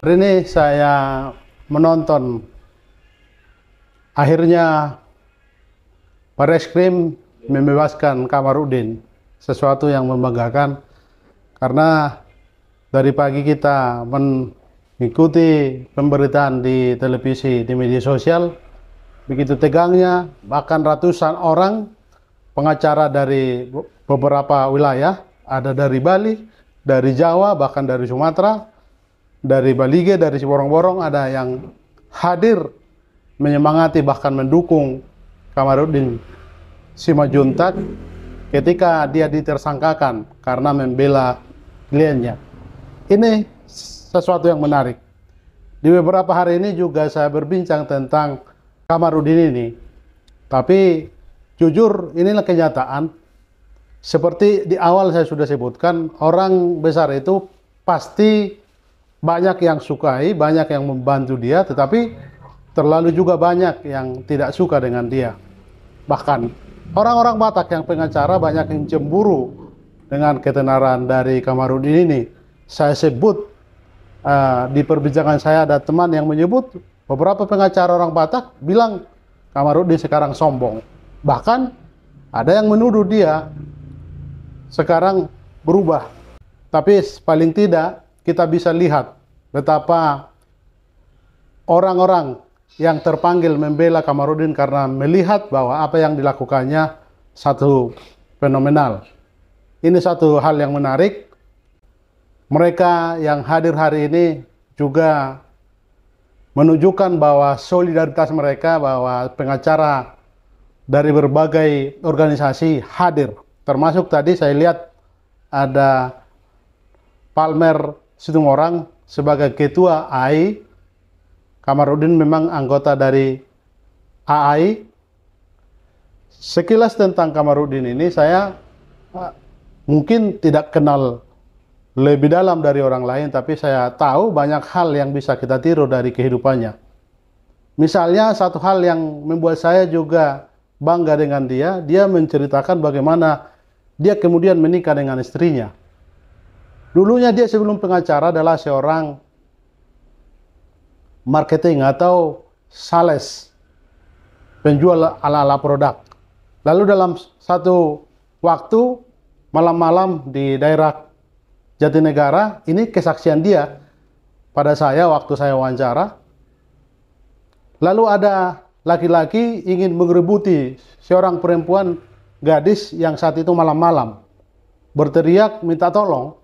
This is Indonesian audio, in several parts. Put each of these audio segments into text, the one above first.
Hari ini saya menonton akhirnya Barreskrim membebaskan Kamarudin, sesuatu yang membanggakan karena dari pagi kita mengikuti pemberitaan di televisi, di media sosial, begitu tegangnya, bahkan ratusan orang pengacara dari beberapa wilayah, ada dari Bali, dari Jawa, bahkan dari Sumatera, dari Balige, dari Siborong-borong, ada yang hadir menyemangati bahkan mendukung Kamarudin Simajuntak ketika dia ditersangkakan karena membela kliennya. Ini sesuatu yang menarik. Di beberapa hari ini juga saya berbincang tentang Kamarudin ini, tapi jujur inilah kenyataan. Seperti di awal saya sudah sebutkan, orang besar itu pasti banyak yang sukai, banyak yang membantu dia, tetapi terlalu juga banyak yang tidak suka dengan dia. Bahkan orang-orang Batak yang pengacara banyak yang cemburu dengan ketenaran dari Kamarudin ini. Saya sebut di perbincangan saya ada teman yang menyebut beberapa pengacara orang Batak bilang Kamarudin sekarang sombong. Bahkan ada yang menuduh dia sekarang berubah. Tapi paling tidak kita bisa lihat betapa orang-orang yang terpanggil membela Kamarudin karena melihat bahwa apa yang dilakukannya satu fenomenal. Ini satu hal yang menarik. Mereka yang hadir hari ini juga menunjukkan bahwa solidaritas mereka, bahwa pengacara dari berbagai organisasi hadir. Termasuk tadi saya lihat ada Palmer Situmorang sebagai ketua AI. Kamarudin memang anggota dari AI. Sekilas tentang Kamarudin ini saya mungkin tidak kenal lebih dalam dari orang lain, tapi saya tahu banyak hal yang bisa kita tiru dari kehidupannya. Misalnya satu hal yang membuat saya juga bangga dengan dia, dia menceritakan bagaimana dia kemudian menikah dengan istrinya. Dulunya dia sebelum pengacara adalah seorang marketing atau sales, penjual ala-ala produk. Lalu dalam satu waktu malam-malam di daerah Jatinegara, ini kesaksian dia pada saya waktu saya wawancara. Lalu ada laki-laki ingin mengerebuti seorang perempuan gadis yang saat itu malam-malam berteriak minta tolong.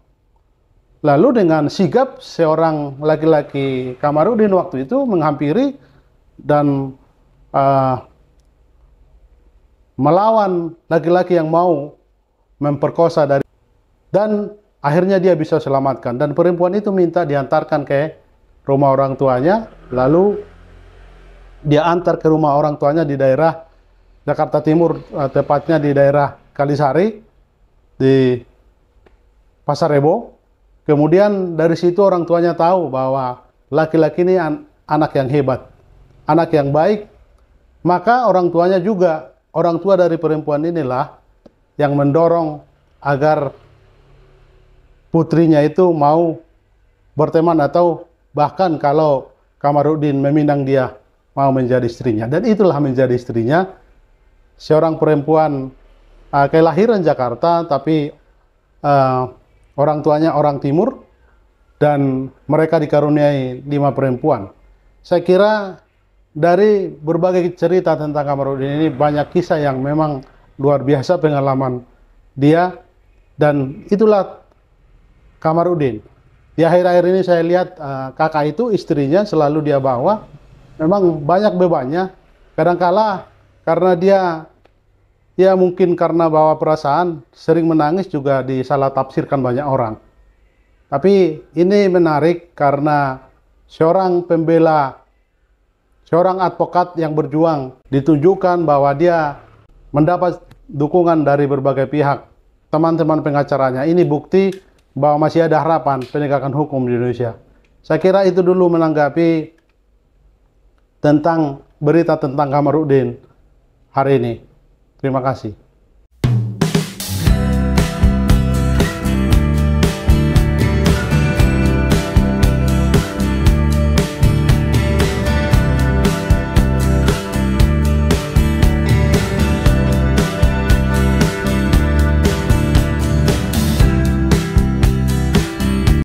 Lalu dengan sigap seorang laki-laki Kamarudin waktu itu menghampiri dan melawan laki-laki yang mau memperkosa dan akhirnya dia bisa selamatkan, dan perempuan itu minta diantarkan ke rumah orang tuanya. Lalu dia antar ke rumah orang tuanya di daerah Jakarta Timur, tepatnya di daerah Kalisari di Pasar Rebo. Kemudian dari situ orang tuanya tahu bahwa laki-laki ini anak yang hebat, anak yang baik. Maka orang tuanya juga, orang tua dari perempuan inilah yang mendorong agar putrinya itu mau berteman atau bahkan kalau Kamarudin meminang dia mau menjadi istrinya. Dan itulah menjadi istrinya, seorang perempuan kelahiran Jakarta tapi orang tuanya orang Timur, dan mereka dikaruniai 5 perempuan. Saya kira dari berbagai cerita tentang Kamarudin ini banyak kisah yang memang luar biasa pengalaman dia, dan itulah Kamarudin. Di akhir-akhir ini saya lihat kakak itu, istrinya selalu dia bawa, memang banyak bebannya. Kadangkala karena dia ya mungkin karena bawa perasaan, sering menangis juga disalah tafsirkan banyak orang. Tapi ini menarik karena seorang pembela, seorang advokat yang berjuang, ditunjukkan bahwa dia mendapat dukungan dari berbagai pihak, teman-teman pengacaranya. Ini bukti bahwa masih ada harapan penegakan hukum di Indonesia. Saya kira itu dulu menanggapi tentang berita tentang Kamarudin hari ini. Terima kasih.